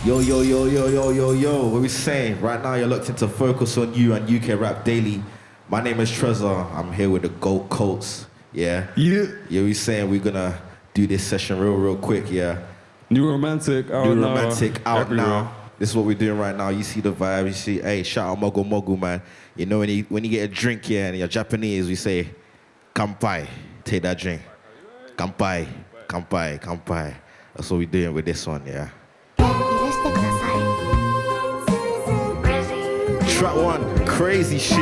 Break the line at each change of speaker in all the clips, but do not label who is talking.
Yo, yo, yo, yo, yo, yo, yo. What we saying? Right now you're locked into Focus on You and UK Rap Daily. My name is Trezor. I'm here with the Coults. Yeah?
Yeah.
Yeah, we saying we're gonna do this session real quick, yeah?
New Romantic out
now. This is what we're doing right now. You see the vibe. You see, hey, shout out Mogu Mogu, man. You know, when you get a drink here and you're Japanese, we say, Kampai. Take that drink. Kampai. Kampai. Kampai. That's what we're doing with this one, yeah? Track one, crazy shit.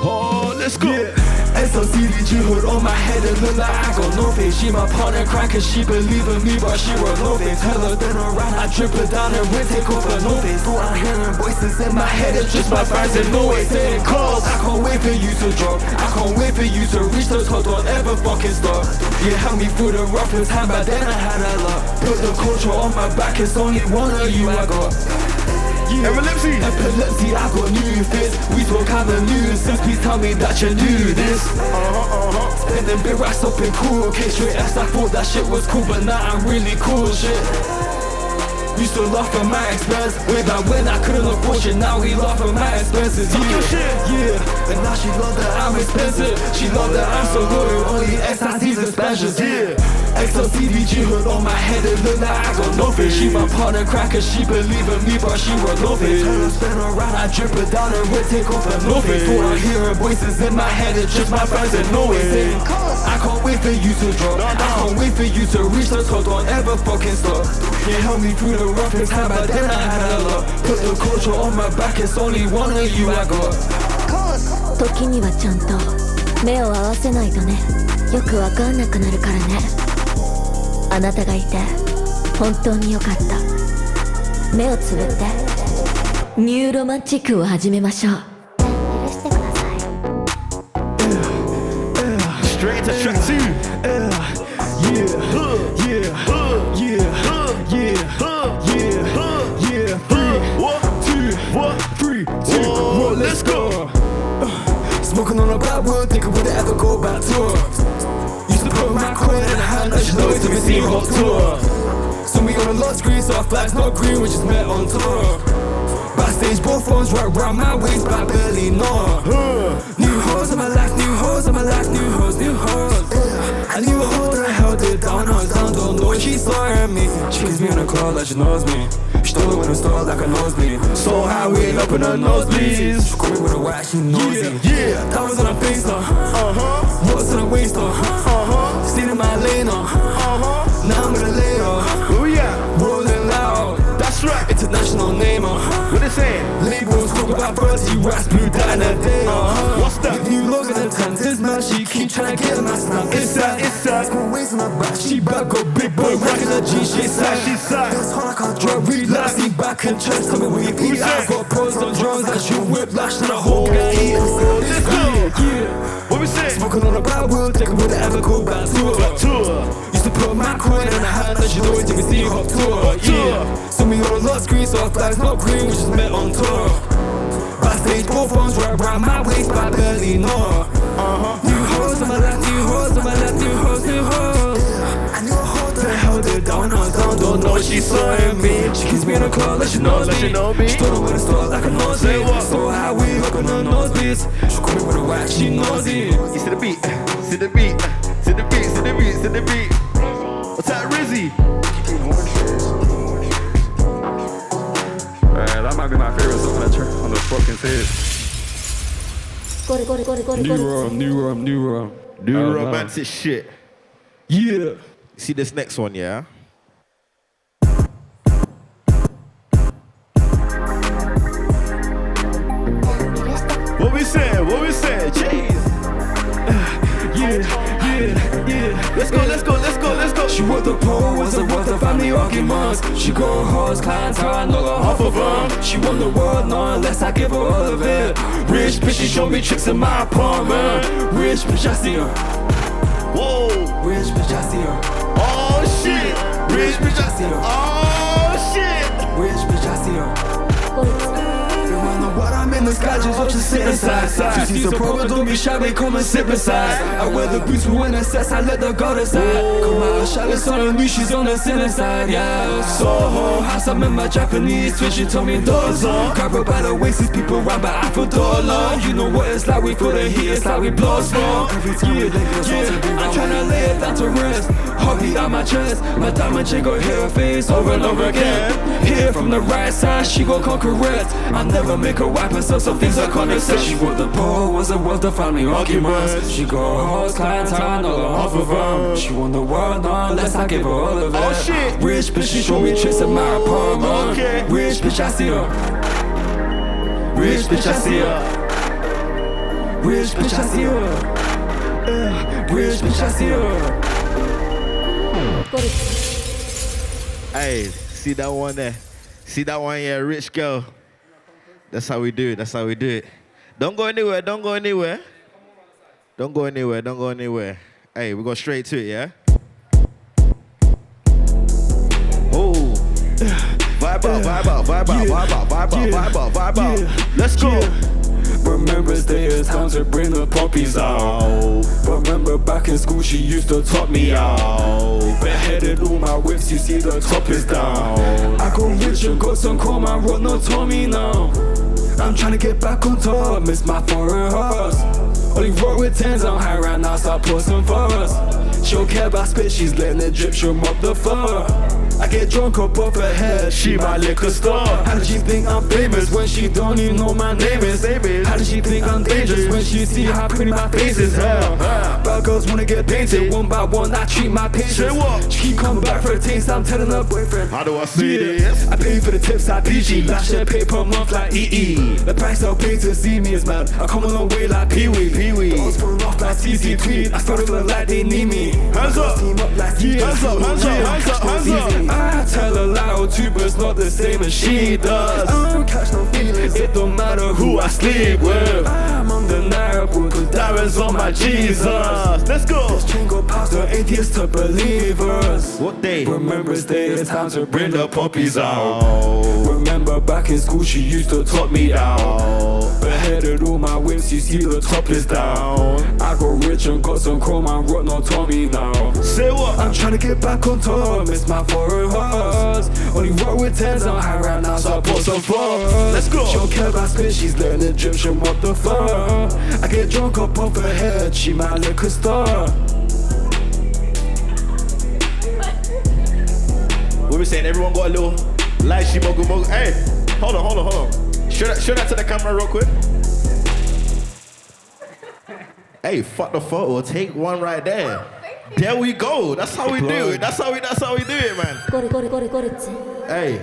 Oh, let's go.
Yeah. SOCDG hood on my head, it look like I got no face. She my partner cry cause she believe in me, but she wrote no face. Tell her then around, I drip her down and we take off her no face. So I'm hearing voices in my head, it's just my fans and no way saying calls. I can't wait for you to drop, I can't wait for you to reach the top, don't ever fucking stop. You held me through the roughest time, but then I had a lot. Put the culture on my back, it's only one of you I got. Yeah.
Epilepsy,
I got new fits. We talk kind of news. Since please tell me that you knew this. Spending big racks up in cool case straight S. I thought that shit was cool, but now I'm really cool shit. Used to laugh at my expense. Way back when I couldn't afford shit. Now we laugh at my expenses. Yeah, and now she love that I'm expensive. She love that I'm so loyal. Only SIC's expansions. Yeah. XOCDG hood on my head, it look like I got no face. She my partner cracker, she believe in me, but she wrote no face. Tell her spin around, I drip her down and we take off her no face. Thought I'm hearing voices in my head, it's just my friends and no way saying I can't wait for you to drop, I can't wait for you to reach the top, don't ever fucking stop. You held me through the roughest time, but then I had a lot. Put the culture on my back, it's only one of you I got.
時にはちゃんと目を合わせないとね、よくわかんなくなるからね。あなたがいて本当によかった。目をつぶってニューロマンチックを始めましょう。許してください。
Straight to track
2. Let's go. Smoking on a bad word, thinking would it ever go back to her. Used to put my coin in her hand, now she knows to be seen hot tour. So me on a lot screen, so our flags not green, we just met on tour. Backstage, both phones right round my waist, but I barely know her. New hoes in my life, new hoes in my life, new hoes, new hoes. I knew a hoe that held it down, don't know what she saw in me. She kisses me in the club like she knows me. She told me when it started like a nosebleed. So high, we ain't up in her nosebleeds. She called me with a wax, she nosy. Yeah, that was on her face, what's in her waist, stayed in my lane, now I'm gonna lay her.
Where we at?
Rolling loud.
That's right.
International name,
What they saying?
labels talk about birthday rats, blue dye in a day,
What's that?
New logo in the tent, this man, she keep trying to get my snap. It's that, got waist on her back. She back, got big boy, rockin' her jeans, she side. That's hard, I can't drop, relax, see back in chest, tell me where you eat. I got pros on drums, that you whiplash to the whole guy eating.
Let's go.
Yeah.
What we saying?
Smoking on a bad world, thinking would it ever go back to her. Used to put my coin in her hand, that she know it to be seen hot tour. Yeah. So me on a lot screen, so our flags not green, we just met on tour. Backstage, both phones right round my waist, but I barely know her. New hoes in my life, new hoes in my life, new hoes, new hoes. I knew a hoe that held it down, don't know what she saw in me. She kissed me in the club like she knows me. She told her when it started like a nosebleed. So how we up on her nosebleeds. She called me with a wax, she knows it.
You see the beat, see the beat, see the beat, see the beat, see the beat. What's that, Rizzy?
That might be my favorite song on the fucking set.
New romantic shit.
Yeah.
See this next one, yeah? What we saying? What we saying? Jeez.
Yeah.
Let's go.
She want the pole, was it worth the family arguments? She go hard, clientele, I know the half of them. She want the world, no, unless I give her all of it. Rich bitch, she show me tricks in my apartment. Rich bitch, I see her.
Whoa.
Rich bitch, I see her.
Oh shit.
Rich bitch, I see her.
Oh shit.
Rich bitch, I see her. You wanna know what I'm in the sky? I just watch her sit inside. If you see the problem, don't be shy, babe, come and sit beside. I wear the boots, but when it sets, I let the go decide. Come out, Charlotte's on her knee, she's on the sinner side, yeah. Soho house, I'm in my Japanese twin, she told me dozo. Grab her by the waist, these people round by half a dollar. You know what it's like, we feel the heat, it's like we blow smoke. Every time we link us I'm tryna lay it down to rest. Heartbeat on my chest, my diamond chick gon' hit her face over and over again. Hit it from the right side, she gon' conquer it. I never make her wipe herself, some things I can't accept. She wrote the ball, was a world to find me arguments. She got her horse, clientele, all half of them. She won the world, no, unless I give her all of it.
Oh shit.
Rich bitch, she show me tricks in my apartment.
Okay.
Rich bitch, I see her. Rich bitch, I see her. Rich bitch, I see her. Rich bitch, I see her.
Hey, see that one there? See that one, yeah, rich girl. That's how we do it, that's how we do it. Don't go anywhere, don't go anywhere. Don't go anywhere, don't go anywhere. Hey, we go straight to it, yeah? Oh. Vibe out, vibe out, vibe out, vibe out, vibe out, vibe out, vibe out. Let's go.
Remember it's time to bring the puppies out. Remember back in school she used to top me out. Beheaded all my whips, you see the top is down. I got rich and got some chrome, my road no Tommy now. I'm tryna get back on top, miss my foreign horse. Only rock with tens, I'm high right now, start posting for us. She don't care about spit, she's letting it drip, she'll mop the floor. I get drunk up off her head, she my liquor store. How did she think I'm famous when she don't even know my name is? How did she think I'm dangerous when she see how pretty my face is? Hell, bad girls wanna get painted, one by one I treat my patients. She keep coming back for a taste, I'm telling her boyfriend.
How do I see this?
I pay for the tips, I PG. Last year pay per month like EE. The price I'll pay to see me is mad. I come a long way like Pee-wee. Girls fall off like TC Tweed. I started feeling like they need me.
Hands up.
Team up like
Hands up, hands up, hands up, hands up.
I tell a lie or two, but it's not the same as she does. I don't catch no feelings, it don't matter who I sleep with. I'm undeniable, cause diamonds on my Jesus.
Let's go.
This chain go past the atheists to believers.
What day?
Remembrance Day, it's time to bring the puppies out. Remember back in school, she used to top me out. Beheaded all my whips, you see the top is down. I got rich and got some chrome, I rock no Tommy now.
Say what?
I'm tryna get back on top, miss my foreign horse. Only rock with tens, I'm high right now, so I put some floors.
Let's go.
She don't care about spit, she's letting it drip, she'll mop the floor. I get drunk up off her head, she my liquor store.
What we saying? Everyone got a little light, she mogu mogu. Hey, hold on. Show that to the camera real quick. Hey, fuck the photo. Take one right there. There we go. That's how we do it. That's how we do it, man. Hey,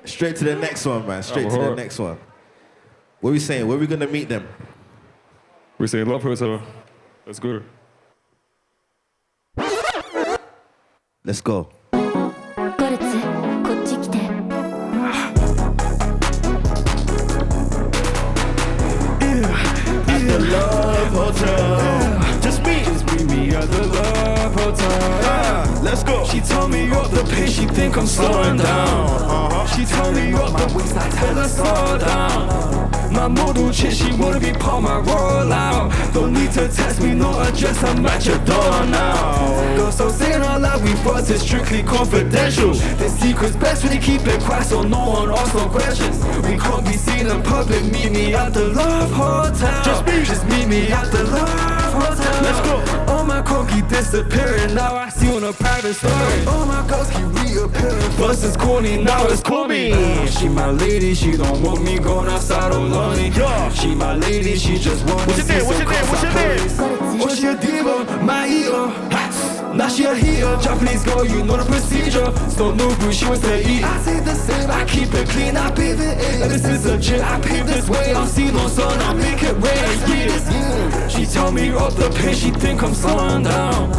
straight to the next one, man. Straight to the next one. What we saying? Where we gonna meet them?
We say love hotel. Let's go.
Let's go.
コルツこっち来て
At the Love Hotel. Just meet me at the Love Hotel. Let's go.
She told me up the pace, she think I'm slowing down. She told me up the waist, I tell her slow down. My model chick, she wanna be part my rollout. Don't need to text me, no address, I'm at your door now. Girl, so saying all that we fucked is strictly confidential. The secret's best when you keep it quiet, so no one asks no questions. We can't be seen in public, meet me at the Love Hotel. Just meet me at the Love Hotel.
Let's go.
All my coke keep disappearing, now I see on a private story. All my girls keep reappearing. First it's corny, now it's call me. She my lady, she don't want me going outside alone. She my lady, she just wanna see some cars. What's your diva? My eater. Now she a heater. Japanese girl, you know the procedure. Stop no boo, she wants to eat. I say the same, I keep it clean, I bathe it in. This is legit, I pave this way. I'll see no sun, I make it rain. Yeah. She tell me up the pace, she think I'm slowing down.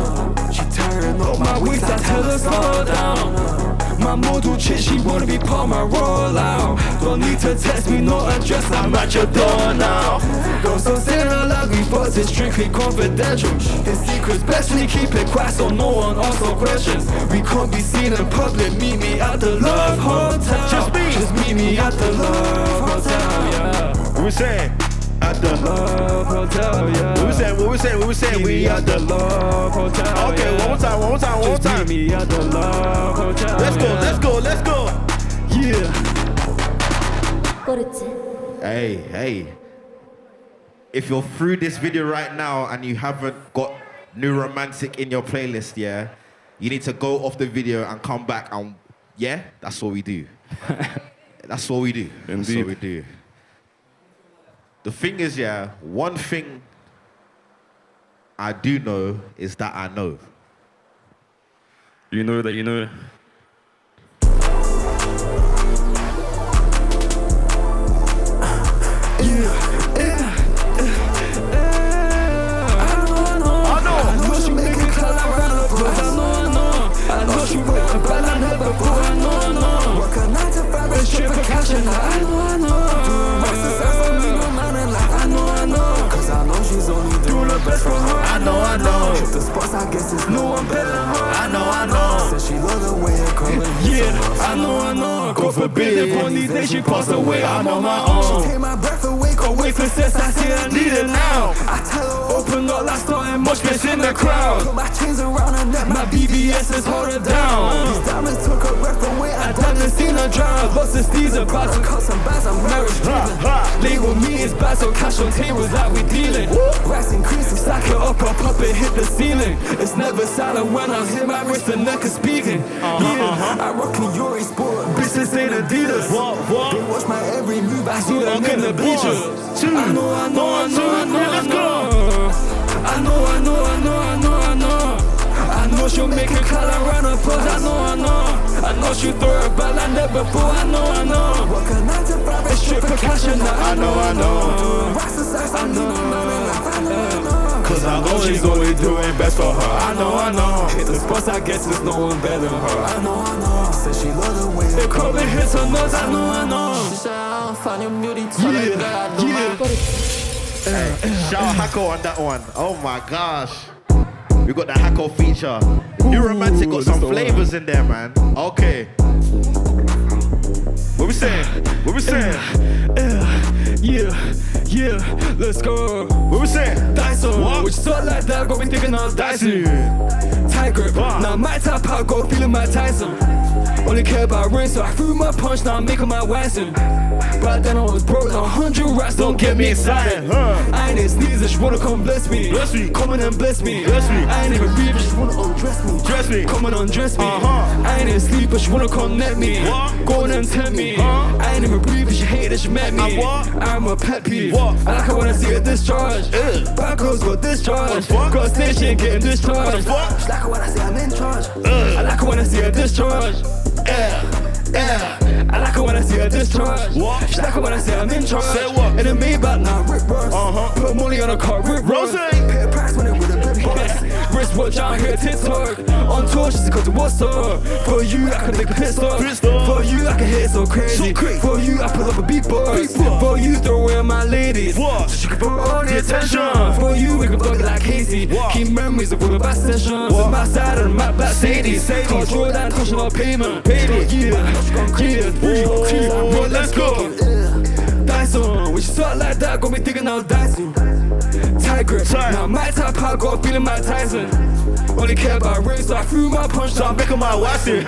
She tearing up my waist, I tell her slow down. My model chick, she wanna be part my rollout. Don't need to text me, no address, I'm at your door now. Girl, so saying all that we fucked is strictly confidential. The secret's best when you keep it quiet, so no one asks no questions. We can't be seen in public, meet me at the Love Hotel. Just meet me at the Love Hotel, yeah.
What we saying? At the
Love Hotel, yeah.
What we saying? What we saying? What we saying? We at the
Love Hotel.
Okay,
yeah.
one more time, one more time, one more
Just
time.
meet me at the Love Hotel.
Let's go,
yeah.
let's go, let's go.
Yeah.
Coults.
Hey. If you're through this video right now and you haven't got New Romantic in your playlist, yeah, you need to go off the video and come back and, yeah, that's what we do. That's what we do. That's
Indeed.
what we do. The thing is, yeah, one thing I do know is that I know.
You know that you know.
I know. Hit the spots, I guess it's no one better than her. I know. Said she love the way it comes. Yeah, I know. God forbid if one these days she pass away, I'm on my own. She take my breath away, can't wait for sex, I see I need it now. I tell her open up, like starting much space in the crowd. Put my chains around her neck, my BBS is hold her down. These diamonds took her breath away, I haven't seen her drown. Lots of steeds about to cut some bags, I'm marriage driven. Label me is bad, so cash on tables that we dealing. Racks increasing, stack it up it hit the ceiling. It's never silent when I hit my wrist, the neck is speaking. I rock in Yuri Sport, bitches ain't Adidas. They watch my every move, I see them in the bleachers. I know. I know she'll make it call around her pose. I know she'll throw her back like never before. I know. Work a 9 to 5 and strip for cash and I know. Cause I know she's only doing best for her. I know. Hit the spots, I guess there's no one better than her. I know. Said she love the way it probably hits her nose. I know. She said I'll find your beauty. Yeah.
Shout out Hacko on that one. Oh my gosh. We got the Hacko feature. New Romantic got some flavors in there, man. Okay. What we saying?
Yeah, let's go.
What we saying?
Dyson,
What?
which sort like that got me thinking of Dyson. Tight grip, now my type I go feeling my Tyson. Only care about ring, so I threw my punch, now I'm making my Watson. Back then I was broke, 100 rats don't get me excited. I ain't in sneeze, she wanna come bless me. Come on and bless me. I ain't even breathe, she wanna undress me. Come and undress me. I ain't in sleep, but she wanna connect me. Go on and tempt me. I ain't even breathe, she hate that she met me. I'm a pet peeve. I like her when I see her discharge. Bad girls got discharge. Got a stage, she ain't getting discharged. She like her when I say I'm in charge. I like her when I see her discharge. I like her when I see her discharge. She like her when I say I'm in charge. In a Maybach, now Rick Ross. Put money on a car, Rick Ross. Pay a price when it with a big boss. Wristwatch out here, TikTok. On tour, she's got to what's up. For you, I can make a pit stop. For you, I can hit it so crazy. For you, I pull up a beatbox. For you, throw away my ladies. So she can put all the attention. For you, we can fuck it like Casey. Keep memories of all the best sessions. On my side and my back, Sadie. Call Jordan, touching our payment. Bro, let's go. Dyson, when she talk like that, got me thinking now Dyson. Tight grip, now my type I got a feeling my Tyson. Only care about rings, so I threw my punch, so I'm making my Watson.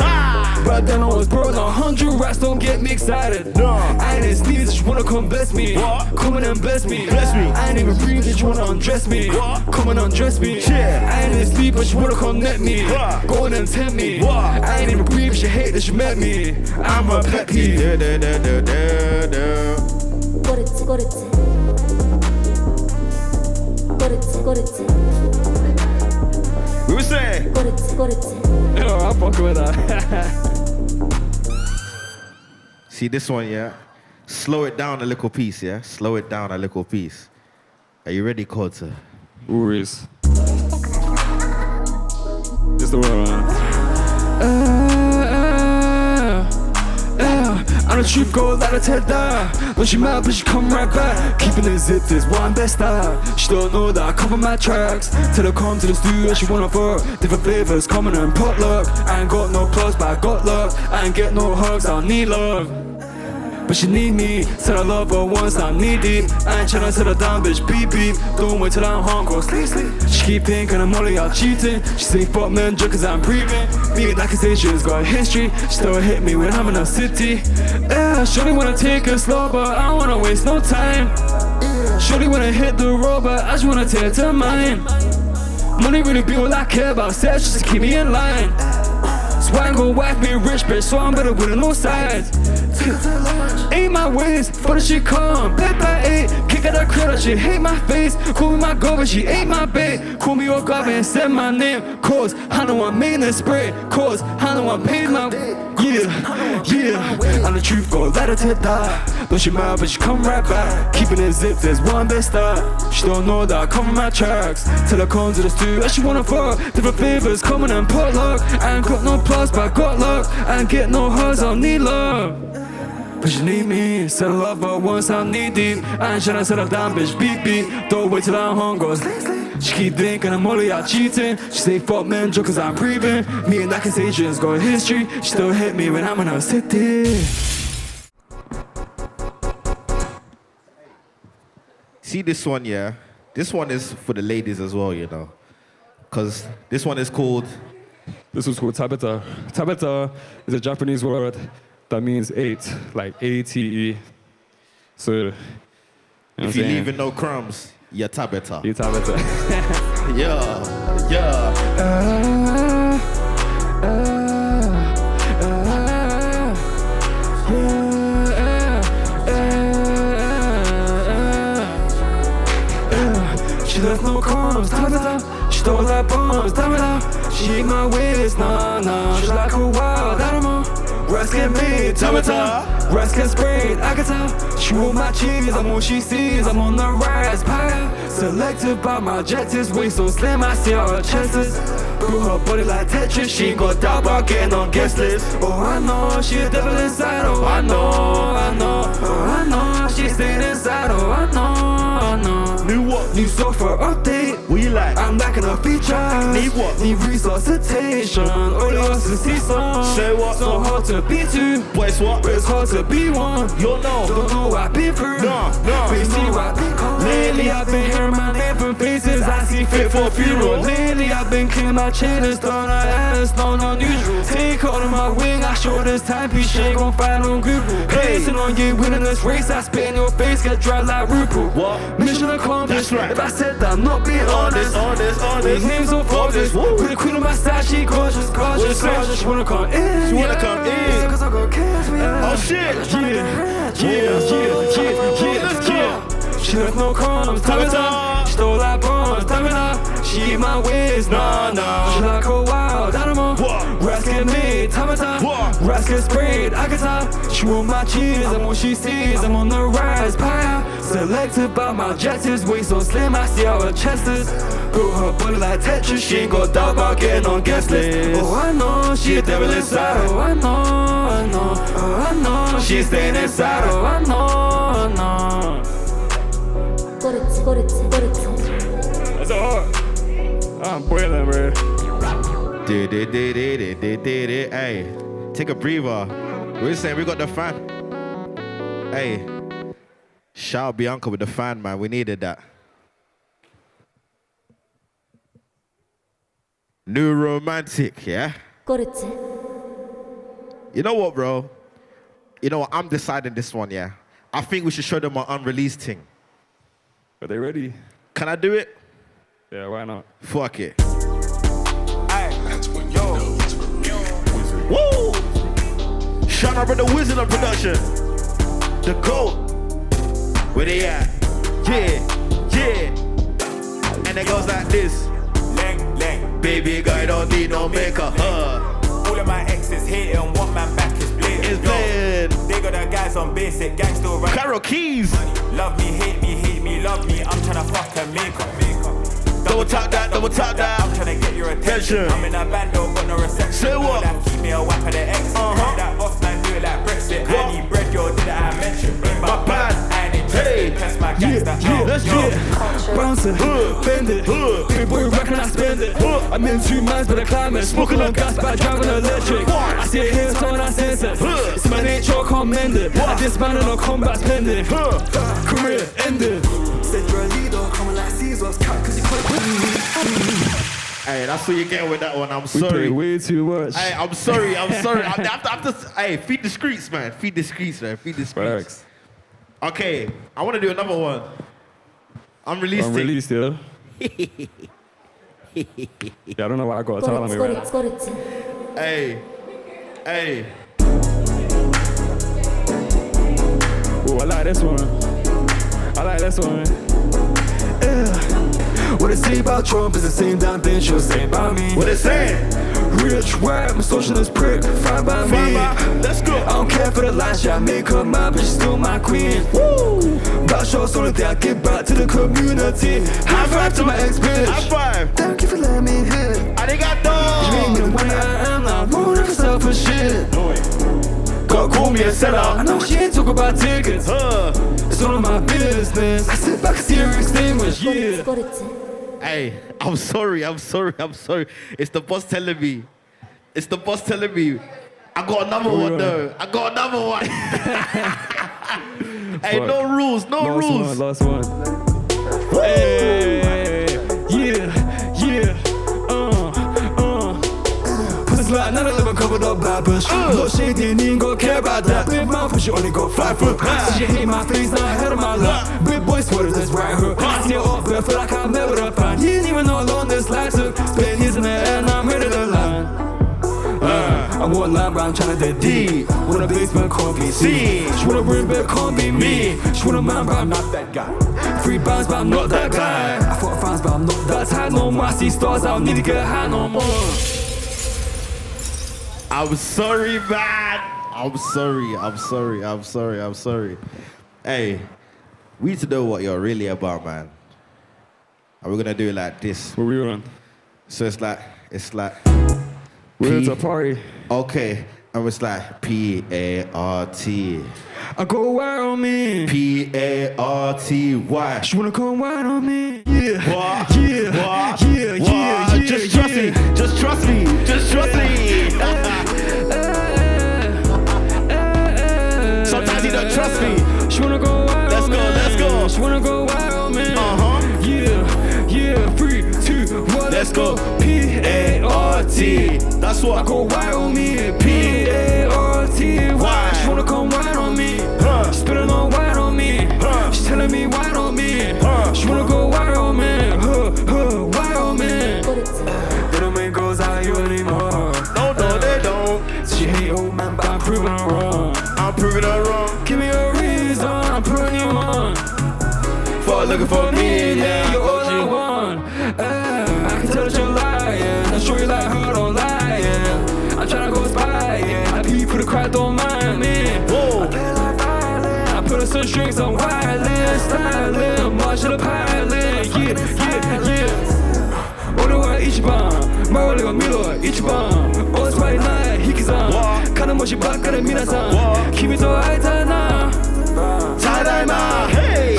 But then I was broke, 100 rats don't get me excited. I ain't in sneeze, she wanna come bless me. Come on and bless me. I ain't even breathe, she wanna undress me. Come and undress me. I ain't in sleep, but she wanna connect me. Go on and tempt me. I ain't even breathe, she hate that she met me. I'm a pet peeve.
What we say?
Yo, I'm fucking with that.
See this one, yeah? Slow it down a little piece, yeah? Slow it down a little piece. Are you ready, Coults?
Always. It's the one, man.
I'm a true gold like a Ted down. When she mad, but she come right back. Keeping it zipped is one best style. She don't know that I cover my tracks. Till I come to the studio, she wanna fuck. Different flavors coming in potluck. I ain't got no plugs, but I got luck. I ain't get no hugs, I don't need love. but she need me. Said I love her once, I'm knee deep. I ain't tryna settle down, bitch, beep beep. Don't wait till I'm home, go sleep sleep. She keep thinking I'm only out cheating. She say fuck men, just cause I'm breathing. Me and accusations got a history. She still hit me when I'm in a city. Yeah, shorty wanna take it slow, but I don't wanna waste no time. Shorty wanna hit the road, but I just wanna take it to mine. Money really be all I care about, sex just to keep me in line. So I ain't gon' wife me rich, bitch, so I'm better with no sides. Ain't my ways, for the shit come, bed by 8. Kick out the crowd, that shit hate my face. Call me my girl, but she ain't my babe. Call me your god and send my name. Cause I know I'm making this spread. Cause I know I'm paying my yeah. And the truth go let her to die. Don't she mad, but she come right back. Keeping it zipped, there's one best start. She don't know that I come from my tracks. Till I come to the studio, she wanna fuck. Different flavors coming and potluck. I ain't got no plus, but I got luck. I ain't get no hugs, I don't need love. But she need me, said I love her once I'm knee deep. I ain't tryna settle down, bitch, beep beep. Don't wait till I'm home, go sleep sleep. She keep thinking I'm only out cheating. She say fuck men, just cause I'm breathing. Me and accusations got a history. She still hit me when I'm in a city.
See this one, yeah? This one is for the ladies as well, you know. Cause this one is called...
This was called Tabeta. Tabeta is a Japanese word that means 8, like A-T-E. So, you know
if you're leaving no crumbs, you're Tabeta.
You Tabeta.
Yeah.
She left no crumbs, Tabeta. She stole like bombs, Tabeta. She ate my ways, nah. She like a wild animal. Rest get made, Tabeta. Rest get sprayed, I can tell. She want my cheese, I'm all she sees. I'm on the rise, pie. Selected by my objectives, waist so slim, I see all her chesses. Grew her body like Tetris, she ain't got doubt about getting on guest list. Oh, I know, she a devil inside, oh, I know. Oh, I know, she staying inside, oh, I know.
New what?
New software update.
What you like?
I'm lacking a feature.
Need what?
Need resuscitation. Only wants to see some.
Say what?
So hard to be two.
Boys what?
But it's hard to be one.
You know.
Don't know what I've been through.
No.
But you see what I've been called. Lately I've been hearing my name from faces I see fit for a funeral. Lately I've been killing my chain. It's done her ass, not unusual. Take her on my wing. I show this timepiece. She ain't gon' find on Google. Placing on you, winning this race. I spit in your face, get dry like RuPaul.
What?
Mission accomplished.
That's right.
If I said that I'm not being honest. These names so gorgeous. With the queen on my side, she gorgeous. She wanna come in.
She wanna come in.
Cause I got cash,
Oh shit.
Yeah. She left no crumbs, Tabeta. She stole like bombs, Tabeta. She eat my ways, nah. She like a wild animal. Rats get made, Tabeta. Rats get sprayed, I can tell. She want my cheese, I'm what she sees. I'm on the rise, pie. Selected by my objectives, waist so slim, I see how her chest is. Grew her body like Tetris, she ain't got doubt about getting on guest list. Oh, I know, she a devil inside, oh, I know. Oh, I know, she staying inside, oh, I know.
That's so hard. I'm boiling, bro.
Hey, take a breather. We're saying we got the fan. Hey, shout out Bianca with the fan, man. We needed that. New romantic, yeah? You know what, bro? You know what? I'm deciding this one, yeah? I think we should show them our unreleased thing.
Are they ready?
Can I do it?
Yeah, why not?
Fuck it.
That's when you know it's for real.
Woo! Shout out to the Wizard of Production. The GOAT. Where they at? Yeah. And it goes like this.
Lang.
Baby girl, don't need no makeup.
All of my exes hate and one man back is playing.
It's playing.
They got the guys on basic, gang still right.
Carol Keys.
Love me, hate me, love me. I'm tryna fuck and make up.
Double tap that.
I'm tryna get your attention. I'm in a band, don't got no reception.
Say what?
Like, keep me a whack of the X. That boss man do it like Brexit. I need bread, yo, did I mention? In my band, I need
Hey. Hey,
Pass my gangsta.
Let's get bounce it, bend it. Big boy reckon I spend it. I'm in 2 months, but I climb it. Smoking on gas, but I driving electric. I see it here, so I sense it. It's my nature, I can't mend it. I disbanded on combat spending. Career ended. Said you're a leader, coming like Caesar's cut, cause you couldn't.
Hey, that's what you're getting with that one. I'm
We
sorry.
play way too much.
Hey, I'm sorry. Hey, feed the streets, man. Feed the streets, man. Feed the streets.
Facts.
Okay, I want to do another one. Unreleased.
Unreleased, yeah. Yeah, I don't know what I got to tell me right now.
スコルツ
Hey, hey.
Ooh, I like this one. I like this one.
What they say about Trump is the same damn thing she'll say about me.
What they saying?
Rich, white, misogynist prick, fine by me.
Let's go.
I don't care for the lies, yeah, I make her mine, but she's still my queen. Woo! That show's the only thing I give back to the community. High five to my ex-bitch.
High five.
Thank you for letting me hit.
Arigato.
You made me the way I am now. Rolling for selfish shit. God call me a sellout. I know she ain't talk about tickets. It's none of my business. I sit back and see her extinguish.
ス
Yeah.
コルツ
Hey, I'm sorry. It's the boss telling me. I got another one though. Hey,
Fuck.
no rules.
Last one. Hey, yeah.
Pussy like 9/11 covered up by bush. No shade, didn't even go care about that. Big mouth, but she only got 5 foot. So she hate my face, now I head of my luck. Big boy sweaters, that's right hook. I see it off, but I feel like I met with a pan. You didn't even know how long this life took. Spend years in the air, now I'm ready to land. I want line, but I'm tryna dig deep. Want a basement, can't be seen. She wanna bring back, can't be me. She want a man, but I'm not that guy. 3 pounds, but I'm not that guy. I thought fans, but I'm not that tight no more. I see stars, I don't need to get high no more.
I'm sorry, man. I'm sorry. Hey, we need to know what you're really about, man. And we're gonna do it like this.
What we on?
So it's like
We're at a party.
okay, and it's like P-A-R-T.
I go wild on me.
P-A-R-T-Y.
She wanna come wild on me. Yeah.
What?
Yeah.
What?
Yeah.
What?
Yeah.
Just trust me. Just trust me. Sometimes you don't trust me.
She wanna go wild
Let's
on
go,
me.
let's go.
She wanna go wild on me.
Uh-huh.
Yeah. 3, 2, 1.
Let's go.
P-A-R-T.
That's
I
what.
go wild on me. P-A-R-T.
Why?
She wanna come wild on me. She's spilling on wild on me. She's telling me wild on me. She wanna go wild on me. Wild on me.
スコルツ
They don't make girls out here anymore.
No, they don't.
She hate old man, but I'm proving her wrong.
I'm proving her wrong.
Give me a reason, I'm putting you on. For looking for me, yeah, you're all I want. I can tell that you're lying. I'm sure you like her, don't lie, yeah. I'm tryna go spy, yeah. I people to cry, don't mind me.
Whoa.
I play like violin. I put her some strings on wireless, styling, march of the pilot, yeah. 俺は一番周りを見ろ一番オスはいない引き算金持ちばっかり皆さん君と会いたいな
ただいま。Hey.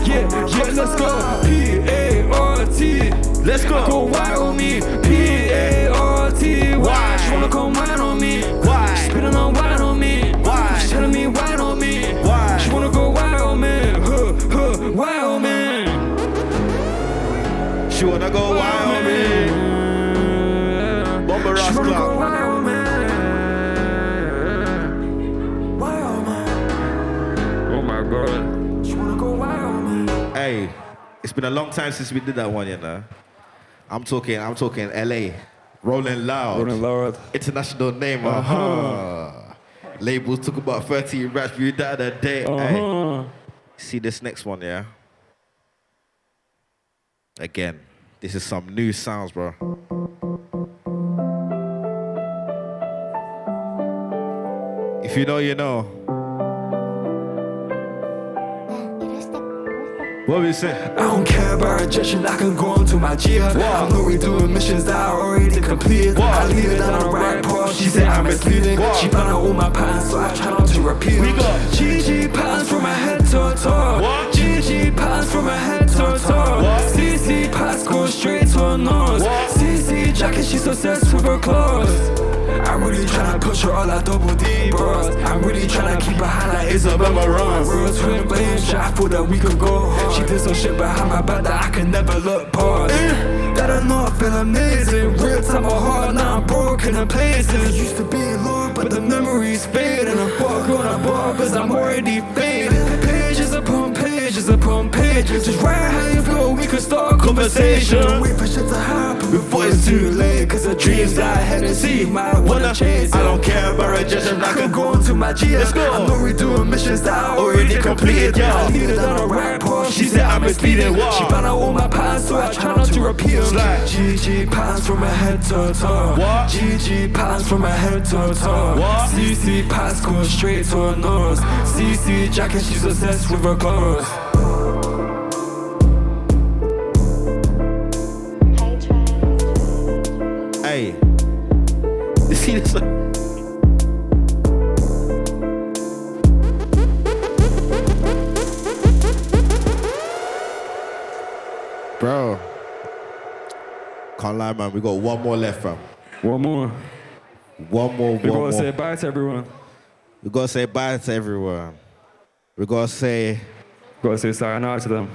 Yeah, let's go P-A-R-T
Let's go.
Go wild on me P-A-R-T
Why?
She wanna come wild on me
Why?
She's spinning on wild on me
Why?
She's telling me wild on me
Why?
She wanna go wild on me wild on me
She wanna go wild on me. Bomber Ross
She wanna go
Club.
wild on me Wild on me
Oh my god.
She wanna go wild on me
Hey, it's been a long time since we did that one, you know. I'm talking LA. Rolling Loud.
Rolling loud.
International name, Labels took about 30 raps, we did that a day. Hey,
Uh-huh.
see this next one, yeah? Again, this is some new sounds, bro. If you know, you know.
許して
What we say?
I don't care about rejection, I can go on to my Gia. I'm already doing missions that I already completed. I lead her down the right path, she said I'm misleading. She found out all my patterns, so I try not to repeat them.
We got
GG patterns from my head to toe. GG patterns from my head to toe. CC pass go straight to her nose. CC jacket, she's obsessed with her clothes. I'm really tryna push her all like double D bros. I'm really tryna keep her high like Isabella Ross. Real twin flame shit, I thought that we could go hard. She did some shit behind my back that I can never look past. That I know I feel amazing. Real time of heart, now I'm broken in places. Used to be low, but the memories fade. And I'm fuck on a bar, cause I'm already faded. Pages upon pages upon pages. Just write how you feel, we could start a conversation. Wait for shit to happen before it's too late. Cause the dreams that I had to see, might wanna chase. I don't care about rejection, I can go on to my G. Let's go. I'm already doing missions that I already completed. I lead her down the right path, she said I'm misleading. She found out all my patterns, so I try not to repeat them. GG patterns from my head to toe. GG patterns from my head to toe. CC pass goes straight to her nose. CC jacket, she's obsessed with her clothes.
Hey, you see this? Bro, can't lie, man. We got one more left, fam.
One more.
One more.
We gotta say bye to everyone.
We gotta say bye to everyone. We gotta say.
Gotta say sayonara to them.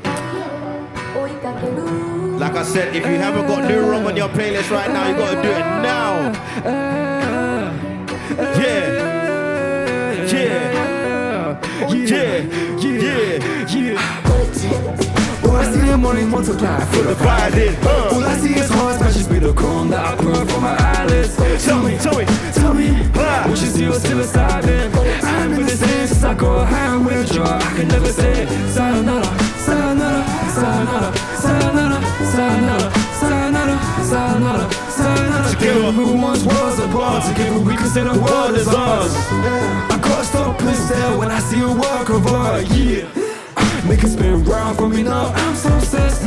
Like I said, if you haven't got New Rum on your playlist right now, you gotta do it now. Yeah.
All I see in the morning multiply, full of pride. All I see is hearts, matches be the chrome that I put from my eyelids. Tell me, what you see was still aside then. I haven't been the same since I got high with you. I can never say sayonara, sayonara, sayonara, sayonara, sayonara, sayonara, sayonara, sayonara. Together we once was apart, together we could say the world is ours. I gotta stop and stare when I see a work of art, yeah. Make it spin round for me now, I'm so obsessed.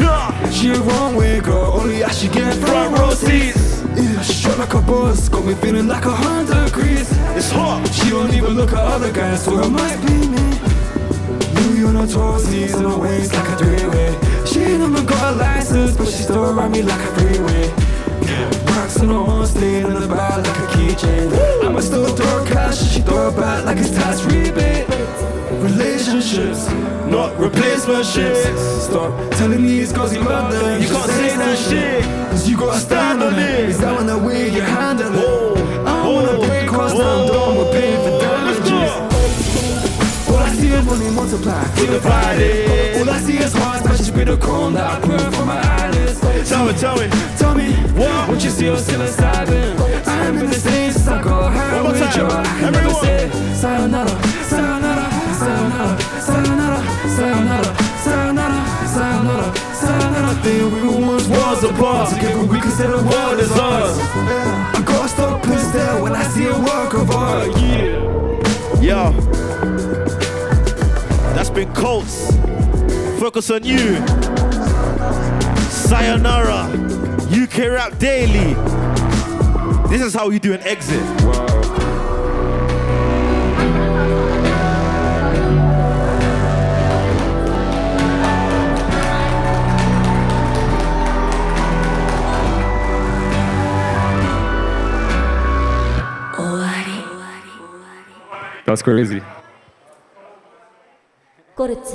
She a wrong way, girl, only I should get front row seats. Yeah, she shot like a boss, got me feeling like 100 degrees.
It's hot.
She don't even look at other guys, so it must be me. Louis on her toes, knees in her waist like a three-way. She ain't even got a license, but she still around me like a freeway. Rocks on her arm, staying in the bar like a keychain. I'ma still throw cash, she throw it back like it's tax rebate. Relationships, not replacements. Stop telling these girls you love them. You can't say that shit, cause you gotta stand on it. Is that one the way you handle it? I don't wanna break cross down, done with paying for damages. All I see is money multiply, full of pride. All I see is hearts, but she be the chrome that I put from my eyelids. Tell me, what you see was still inside them. I ain't been the same since I got high with you. I can never say sayonara, sayonara, sayonara, sayonara, sayonara, sayonara, sayonara, sayonara. Think we were once worlds apart, together we could say the world is ours. I gotta stop and stare when I see a work of art, yeah.
Yo, that's been Coults. Focus on you. Sayonara. UK Rap Daily. This is how we do an exit.
Wow. That's crazy.
Coults